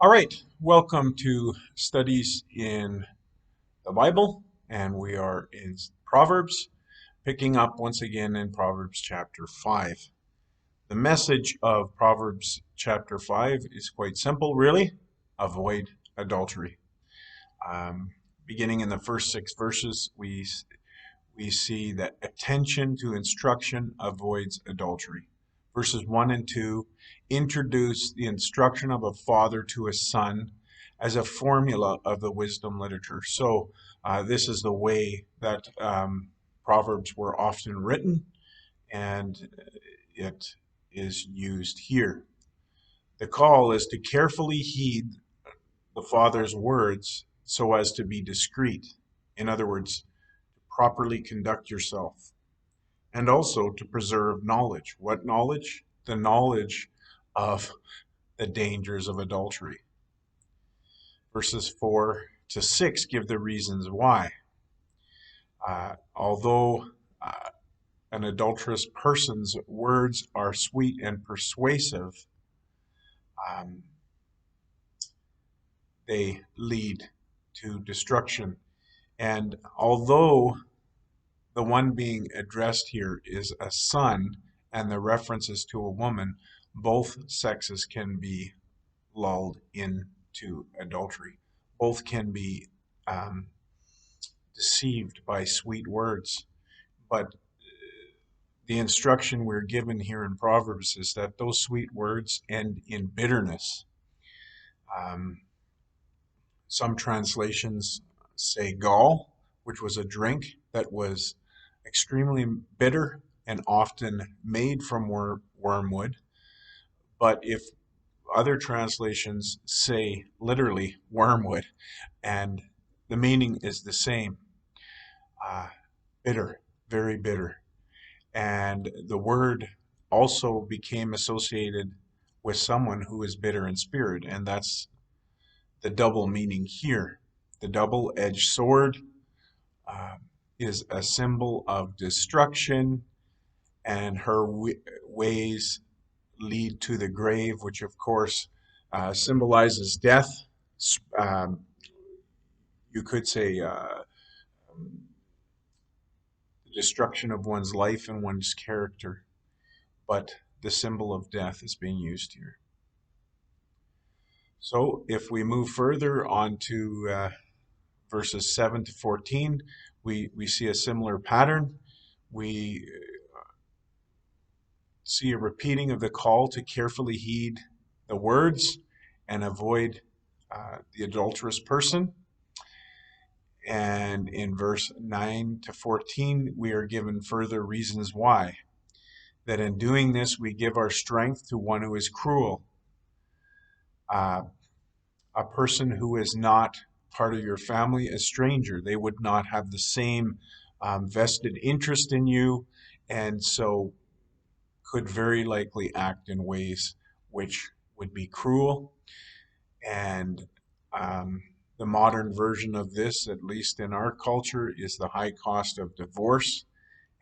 All right, welcome to Studies in the Bible, and we are in Proverbs, picking up once again in Proverbs chapter 5. The message of Proverbs chapter 5 is quite simple, really. Avoid adultery. Um, Beginning in the first 6 verses, we see that attention to instruction avoids adultery. Verses 1 and 2 introduce the instruction of a father to a son as a formula of the wisdom literature. So, this is the way that Proverbs were often written, and it is used here. The call is to carefully heed the father's words so as to be discreet. In other words, properly conduct yourself, and also to preserve knowledge. What knowledge? The knowledge of the dangers of adultery. Verses 4 to 6 give the reasons why. Although an adulterous person's words are sweet and persuasive, um, they lead to destruction. And although the one being addressed here is a son and the references to a woman, both sexes can be lulled into adultery. Both can be um, deceived by sweet words. But the instruction we're given here in Proverbs is that those sweet words end in bitterness. Um, some translations say gall, which was a drink that was extremely bitter and often made from wormwood. But if other translations say literally wormwood, and the meaning is the same, uh, bitter, very bitter. And the word also became associated with someone who is bitter in spirit, and that's the double meaning here. The double edged sword uh, is a symbol of destruction, and her ways lead to the grave, which of course symbolizes death. Um, you could say the destruction of one's life and one's character, but the symbol of death is being used here. So if we move further on to verses 7 to 14, we see a similar pattern. We see a repeating of the call to carefully heed the words and avoid the adulterous person. And in verse 9 to 14, we are given further reasons why. That in doing this, we give our strength to one who is cruel. Uh, a person who is not part of your family, a stranger, they would not have the same vested interest in you, and so could very likely act in ways which would be cruel. And the modern version of this, at least in our culture, is the high cost of divorce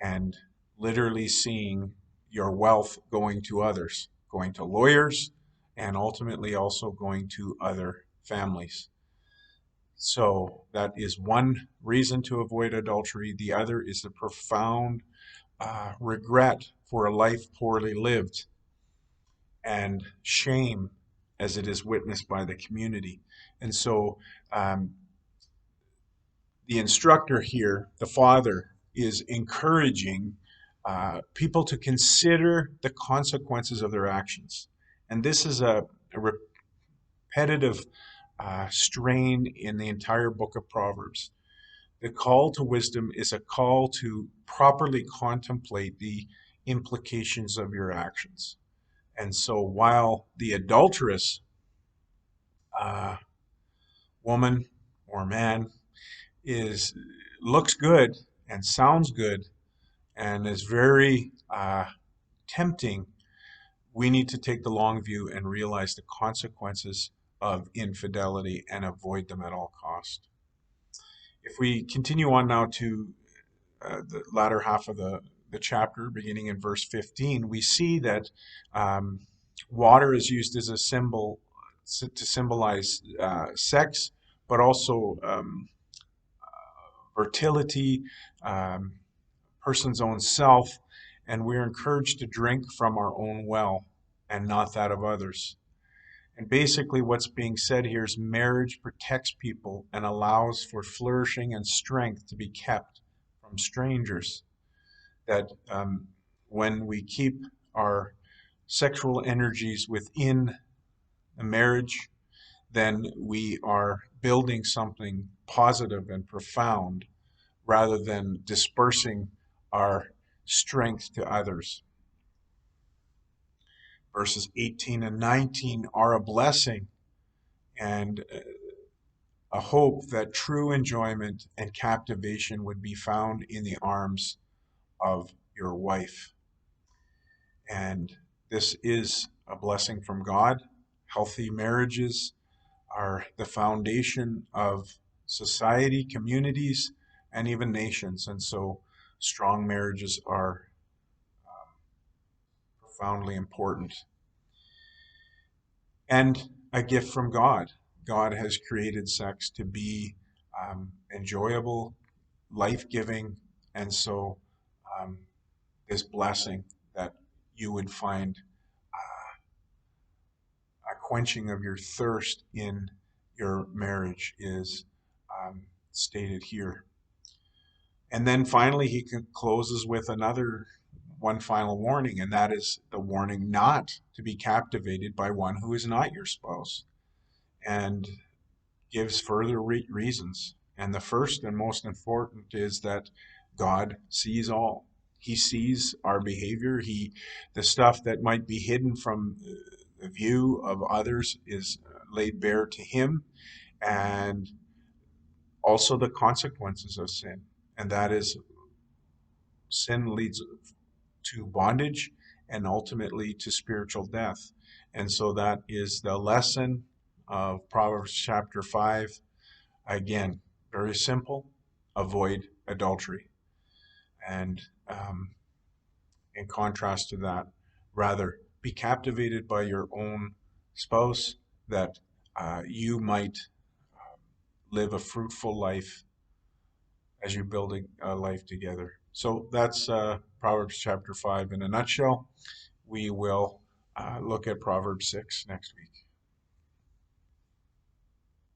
and literally seeing your wealth going to others, going to lawyers, and ultimately also going to other families. So that is one reason to avoid adultery. The other is the profound regret for a life poorly lived and shame as it is witnessed by the community. And so the instructor here, the father, is encouraging people to consider the consequences of their actions. And this is a repetitive strain in the entire book of Proverbs. The call to wisdom is a call to properly contemplate the implications of your actions. And so while the adulterous uh, woman or man is looks good and sounds good and is very tempting, we need to take the long view and realize the consequences of infidelity and avoid them at all cost. If we continue on now to the latter half of the chapter, beginning in verse 15, we see that water is used as a symbol to symbolize sex, but also fertility, um, person's own self, and we're encouraged to drink from our own well and not that of others. And basically, what's being said here is marriage protects people and allows for flourishing and strength to be kept from strangers. That when we keep our sexual energies within a marriage, then we are building something positive and profound rather than dispersing our strength to others. Verses 18 and 19 are a blessing and a hope that true enjoyment and captivation would be found in the arms of your wife. And this is a blessing from God. Healthy marriages are the foundation of society, communities, and even nations. And so strong marriages are profoundly important. And a gift from God. God has created sex to be enjoyable, life giving, and so um, this blessing that you would find a quenching of your thirst in your marriage is stated here. And then finally, he closes with one final warning, and that is the warning not to be captivated by one who is not your spouse, and gives further reasons. And the first and most important is that God sees all. He sees our behavior. The stuff that might be hidden from the view of others is laid bare to him, and also the consequences of sin. And that is, sin leads to bondage and ultimately to spiritual death. And so that is the lesson of Proverbs chapter 5. Again, very simple: avoid adultery. And in contrast to that, rather be captivated by your own spouse, that you might live a fruitful life as you're building a life together. So that's Proverbs chapter 5 in a nutshell. We will look at Proverbs 6 next week.